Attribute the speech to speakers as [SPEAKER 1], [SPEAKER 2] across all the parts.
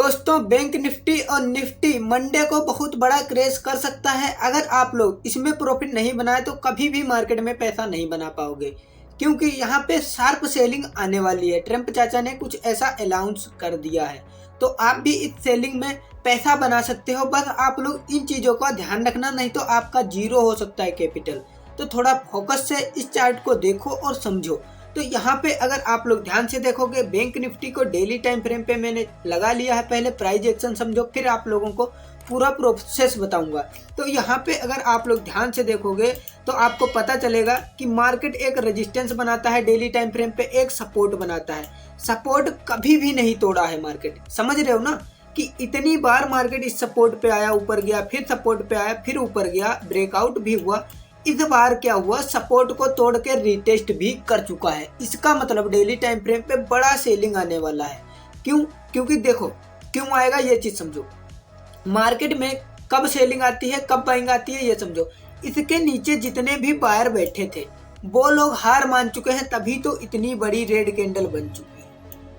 [SPEAKER 1] दोस्तों bank Nifty और Nifty Monday को बहुत बड़ा क्रैश कर सकता है। अगर आप लोग इसमें प्रॉफिट नहीं बनाए तो कभी भी मार्केट में पैसा नहीं बना पाओगे, क्योंकि यहाँ पे शार्प सेलिंग आने वाली है। ट्रम्प चाचा ने कुछ ऐसा अनाउंस कर दिया है, तो आप भी इस सेलिंग में पैसा बना सकते हो। बस आप लोग इन चीज़ों का ध्यान रखना, नहीं तो आपका जीरो हो सकता है कैपिटल। तो थोड़ा फोकस से इस चार्ट को देखो और समझो। तो यहाँ पे अगर आप लोग ध्यान से देखोगे, बैंक निफ्टी को डेली टाइम फ्रेम पे मैंने लगा लिया है। पहले प्राइस एक्शन समझो, फिर आप लोगों को पूरा प्रोसेस बताऊंगा। तो यहाँ पे अगर आप लोग ध्यान से देखोगे तो आपको पता चलेगा कि मार्केट एक रेजिस्टेंस बनाता है, डेली टाइम फ्रेम पे एक सपोर्ट बनाता है। सपोर्ट कभी भी नहीं तोड़ा है मार्केट, समझ रहे हो ना कि इतनी बार मार्केट इस सपोर्ट पे आया, ऊपर गया, फिर सपोर्ट पे आया, फिर ऊपर गया, ब्रेकआउट भी हुआ। इस बार क्या हुआ, सपोर्ट को तोड़ के रिटेस्ट भी कर चुका है। इसका मतलब डेली टाइम फ्रेम पे बड़ा सेलिंग आने वाला है। क्यों? क्योंकि देखो क्यों आएगा ये चीज समझो। मार्केट में कब सेलिंग आती है, कब बाइंग आती है, ये समझो। इसके नीचे जितने भी बायर बैठे थे वो लोग हार मान चुके हैं, तभी तो इतनी बड़ी रेड कैंडल बन चुकी है।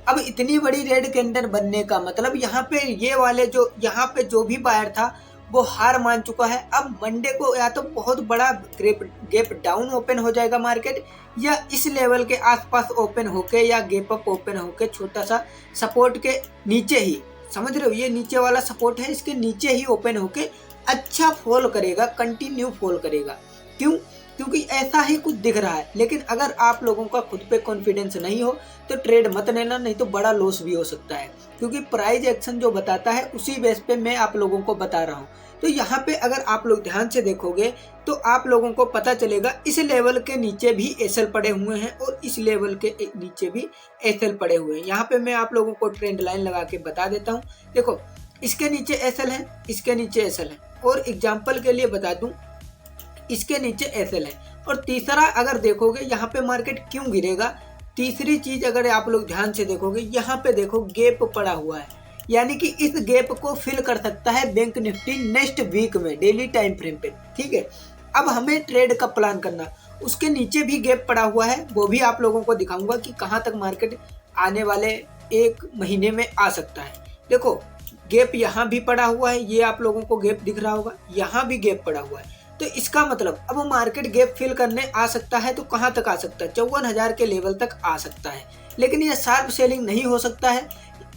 [SPEAKER 1] अब इतनी बड़ी रेड कैंडल बनने का मतलब यहाँ पे ये वाले जो यहाँ पे जो भी बायर था वो हार मान चुका है। अब मंडे को या तो बहुत बड़ा गैप डाउन ओपन हो जाएगा मार्केट, या इस लेवल के आसपास ओपन होके या गैप अप ओपन होके छोटा सा सपोर्ट के नीचे ही, समझ रहे हो, ये नीचे वाला सपोर्ट है, इसके नीचे ही ओपन होके अच्छा फॉल करेगा, कंटिन्यू फॉल करेगा। क्यों? क्योंकि ऐसा ही कुछ दिख रहा है। लेकिन अगर आप लोगों का खुद पे कॉन्फिडेंस नहीं हो तो ट्रेड मत लेना, नहीं तो बड़ा लॉस भी हो सकता है। क्योंकि प्राइस एक्शन जो बताता है उसी बेस पे मैं आप लोगों को बता रहा हूँ। तो यहाँ पे अगर आप लोग ध्यान से देखोगे तो आप लोगों को पता चलेगा इस लेवल के नीचे भी एसएल पड़े हुए हैं और इस लेवल के नीचे भी एसएल पड़े हुए हैं। यहाँ पे मैं आप लोगों को ट्रेंड लाइन लगा के बता देता हूँ। देखो इसके नीचे एसएल है, इसके नीचे एसएल है, और एग्जाम्पल के लिए बता दूं इसके नीचे एसएल है। और तीसरा अगर देखोगे यहाँ पे मार्केट क्यों गिरेगा, तीसरी चीज अगर आप लोग ध्यान से देखोगे, यहाँ पे देखो गैप पड़ा हुआ है, यानी कि इस गैप को फिल कर सकता है बैंक निफ्टी नेक्स्ट वीक में डेली टाइम फ्रेम पे। ठीक है, अब हमें ट्रेड का प्लान करना, उसके नीचे भी गैप पड़ा हुआ है, वो भी आप लोगों को दिखाऊंगा कि कहाँ तक मार्केट आने वाले एक महीने में आ सकता है। देखो गैप यहाँ भी पड़ा हुआ है, ये आप लोगों को गैप दिख रहा होगा, यहाँ भी गैप पड़ा हुआ है। तो इसका मतलब अब मार्केट गैप फिल करने आ सकता है। तो कहाँ तक आ सकता है? 54,000 के लेवल तक आ सकता है। लेकिन ये शार्प सेलिंग नहीं हो सकता है।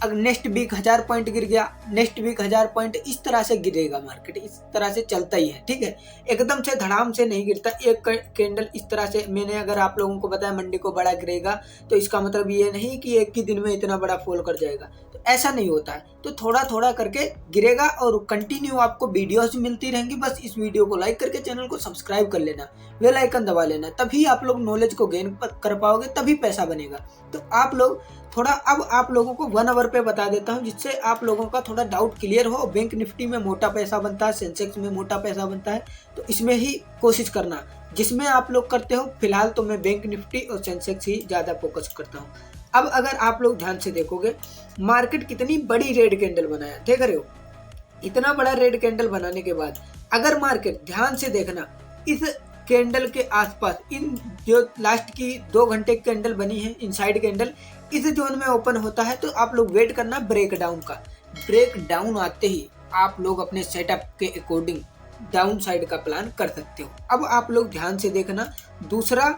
[SPEAKER 1] अगर नेक्स्ट वीक 1000 पॉइंट गिर गया, नेक्स्ट वीक 1000 पॉइंट, इस तरह से गिरेगा मार्केट, इस तरह से चलता ही है। ठीक है, एकदम से धड़ाम से नहीं गिरता। एक कैंडल इस तरह से, मैंने अगर आप लोगों को बताया मंडे को बड़ा गिरेगा, तो इसका मतलब ये नहीं कि एक ही दिन में इतना बड़ा फॉल कर जाएगा, तो ऐसा नहीं होता है। तो थोड़ा थोड़ा करके गिरेगा और कंटिन्यू आपको वीडियोस मिलती रहेंगी। बस इस वीडियो को लाइक करके चैनल को सब्सक्राइब कर लेना, बेल आइकन दबा लेना, तभी आप लोग नॉलेज को गेन कर पाओगे, तभी पैसा बनेगा। तो आप लोग थोड़ा, अब आप लोगों को 1 आवर पे बता देता हूं, जिससे आप लोगों का थोड़ा डाउट क्लियर हो। बैंक निफ्टी में मोटा पैसा बनता है, सेंसेक्स में मोटा पैसा बनता है, तो इसमें ही कोशिश करना जिसमें आप लोग करते हो। फिलहाल तो मैं बैंक निफ्टी और सेंसेक्स ही ज्यादा फोकस करता हूँ। अब अगर आप लोग ध्यान से देखोगे, मार्केट कितनी बड़ी रेड कैंडल बनाया, देख रहे हो। इतना बड़ा रेड कैंडल बनाने के बाद अगर मार्केट, ध्यान से देखना, इस कैंडल के आसपास, इन जो लास्ट की 2 घंटे की कैंडल बनी है, इनसाइड कैंडल, इस जोन में ओपन होता है, तो आप लोग वेट करना ब्रेक डाउन का। ब्रेक डाउन आते ही आप लोग अपने सेटअप के अकॉर्डिंग डाउन साइड का प्लान कर सकते हो। अब आप लोग ध्यान से देखना, दूसरा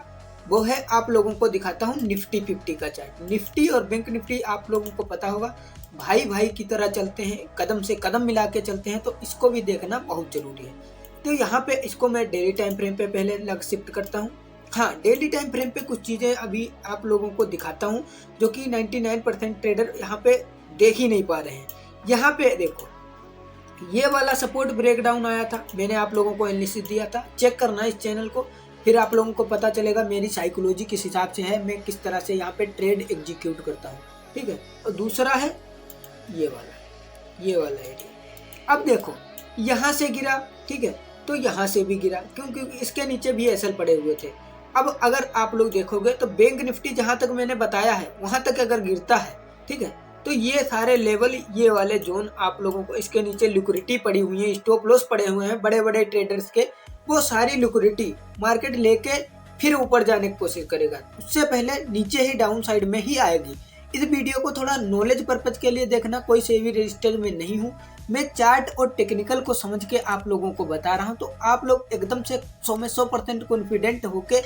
[SPEAKER 1] वो है, आप लोगों को दिखाता हूँ निफ्टी 50 का चार्ट। निफ्टी और बैंक निफ्टी आप लोगों को पता होगा भाई भाई की तरह चलते हैं, कदम से कदम मिला के चलते हैं, तो इसको भी देखना बहुत जरूरी है। तो यहाँ पे इसको मैं डेली टाइम फ्रेम पे पहले लग शिफ्ट करता हूँ। हाँ, डेली टाइम फ्रेम पे कुछ चीज़ें अभी आप लोगों को दिखाता हूँ जो कि 99% ट्रेडर यहाँ पे देख ही नहीं पा रहे हैं। यहाँ पे देखो, ये वाला सपोर्ट ब्रेकडाउन आया था, मैंने आप लोगों को एनालिसिस दिया था, चेक करना इस चैनल को, फिर आप लोगों को पता चलेगा मेरी साइकोलॉजी किस हिसाब से है, मैं किस तरह से यहाँ पे ट्रेड एग्जीक्यूट करता हूँ। ठीक है, और दूसरा है ये वाला एरिया। अब देखो यहाँ से गिरा, ठीक है, तो यहाँ से भी गिरा, क्योंकि इसके नीचे भी एसएल पड़े हुए थे। अब अगर आप लोग देखोगे तो बैंक निफ्टी जहां तक मैंने बताया है वहां तक अगर गिरता है, ठीक है, तो ये सारे लेवल, ये वाले जोन आप लोगों को, इसके नीचे लिक्विडिटी पड़ी हुई है, स्टॉप लॉस पड़े हुए हैं बड़े बड़े ट्रेडर्स के, वो सारी लिक्विडिटी मार्केट लेके फिर ऊपर जाने की कोशिश करेगा। उससे पहले नीचे ही डाउन साइड में ही आएगी। इस वीडियो को थोड़ा नॉलेज पर्पज के लिए देखना, कोई से भी रजिस्टर में नहीं हूँ। मैं चार्ट और टेक्निकल को समझ के आप लोगों को बता रहा हूँ, तो आप लोग एकदम से 100 में 100% कॉन्फिडेंट होके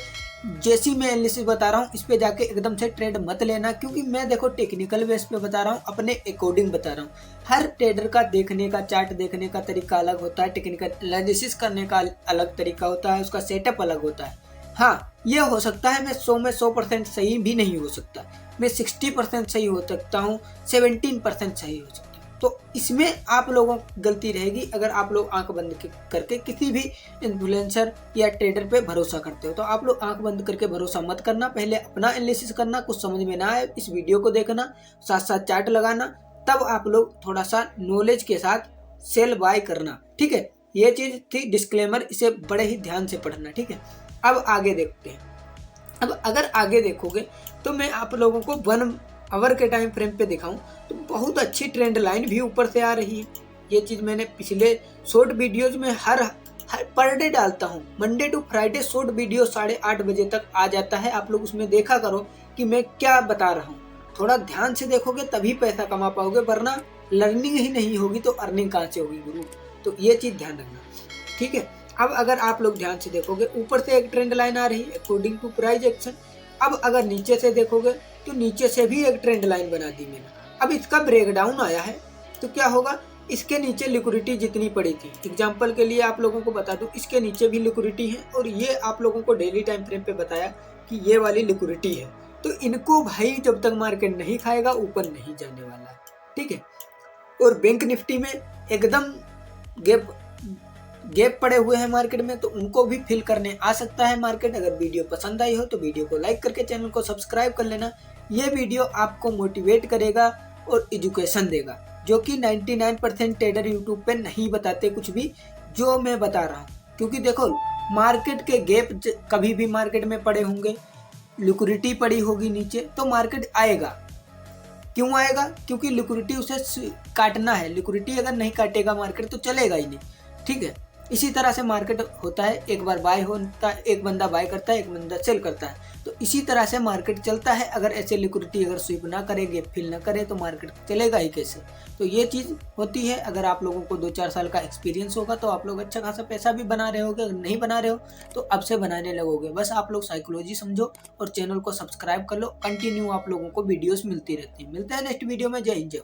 [SPEAKER 1] जैसी मैं एनालिसिस बता रहा हूँ इस पे जाके एकदम से ट्रेड मत लेना, क्योंकि मैं देखो टेक्निकल बेस पे बता रहा हूँ, अपने अकॉर्डिंग बता रहा हूँ। हर ट्रेडर का देखने का, चार्ट देखने का तरीका अलग होता है, टेक्निकल एनालिसिस करने का अलग तरीका होता है, उसका सेटअप अलग होता है। हाँ, ये हो सकता है मैं 100 में 100% सही भी नहीं हो सकता, मैं 60% सही हो सकता हूँ, 17% सही हो सकता हूँ। तो इसमें आप लोगों की गलती रहेगी अगर आप लोग आंख बंद करके किसी भी इन्फ्लुएंसर या ट्रेडर पे भरोसा करते हो। तो आप लोग आंख बंद करके भरोसा मत करना, पहले अपना एनालिसिस करना, कुछ समझ में ना आए इस वीडियो को देखना, साथ साथ चार्ट लगाना, तब आप लोग थोड़ा सा नॉलेज के साथ सेल बाय करना, ठीक है। ये चीज़ थी डिस्क्लेमर, इसे बड़े ही ध्यान से पढ़ना, ठीक है। अब आगे देखते हैं। अब अगर आगे देखोगे तो मैं आप लोगों को 1 आवर के टाइम फ्रेम पे दिखाऊं तो बहुत अच्छी ट्रेंड लाइन भी ऊपर से आ रही है। ये चीज़ मैंने पिछले शॉर्ट वीडियोज में हर पर डे डालता हूँ, Monday to Friday short video 8:30 बजे तक आ जाता है। आप लोग उसमें देखा करो कि मैं क्या बता रहा हूँ, थोड़ा ध्यान से देखोगे तभी पैसा कमा पाओगे, वरना लर्निंग ही नहीं होगी तो अर्निंग कहाँ से होगी गुरु। तो ये चीज़ ध्यान रखना, ठीक है। अब अगर आप लोग ध्यान से देखोगे ऊपर से एक ट्रेंड लाइन आ रही है अकॉर्डिंग टू प्राइस एक्शन। अब अगर नीचे से देखोगे तो नीचे से भी एक ट्रेंड लाइन बना दी मैंने। अब इसका ब्रेकडाउन आया है तो क्या होगा, इसके नीचे लिक्विडिटी जितनी पड़ी थी, एग्जांपल के लिए आप लोगों को बता दूं, इसके नीचे भी लिक्विडिटी है और ये आप लोगों को डेली टाइम फ्रेम पे बताया कि ये वाली लिक्विडिटी है। तो इनको भाई जब तक मार्केट नहीं खाएगा ऊपर नहीं जाने वाला है, ठीक है। और बैंक निफ्टी में एकदम गैप पड़े हुए हैं मार्केट में, तो उनको भी फिल करने आ सकता है मार्केट। अगर वीडियो पसंद आई हो तो वीडियो को लाइक करके चैनल को सब्सक्राइब कर लेना। ये वीडियो आपको मोटिवेट करेगा और एजुकेशन देगा, जो कि 99% ट्रेडर यूट्यूब पे नहीं बताते कुछ भी जो मैं बता रहा हूँ। क्योंकि देखो मार्केट के गैप कभी भी मार्केट में पड़े होंगे, लिक्विडिटी पड़ी होगी नीचे, तो मार्केट आएगा। क्यों आएगा? क्योंकि लिक्विडिटी उसे काटना है। लिक्विडिटी अगर नहीं काटेगा मार्केट तो चलेगा ही नहीं, ठीक है। इसी तरह से मार्केट होता है, एक बार बाय होता है, एक बंदा बाय करता है, एक बंदा सेल करता है, तो इसी तरह से मार्केट चलता है। अगर ऐसे लिक्विडिटी अगर स्वीप ना करे, गैप फिल ना करे, तो मार्केट चलेगा ही कैसे। तो ये चीज़ होती है। अगर आप लोगों को 2-4 साल का एक्सपीरियंस होगा तो आप लोग अच्छा खासा पैसा भी बना रहे होगे। अगर नहीं बना रहे हो तो अब से बनाने लगोगे। बस आप लोग साइकोलॉजी समझो और चैनल को सब्सक्राइब कर लो। कंटिन्यू आप लोगों को वीडियोस मिलती रहती है। मिलते हैं नेक्स्ट वीडियो में। जय हिंद, जय भारत।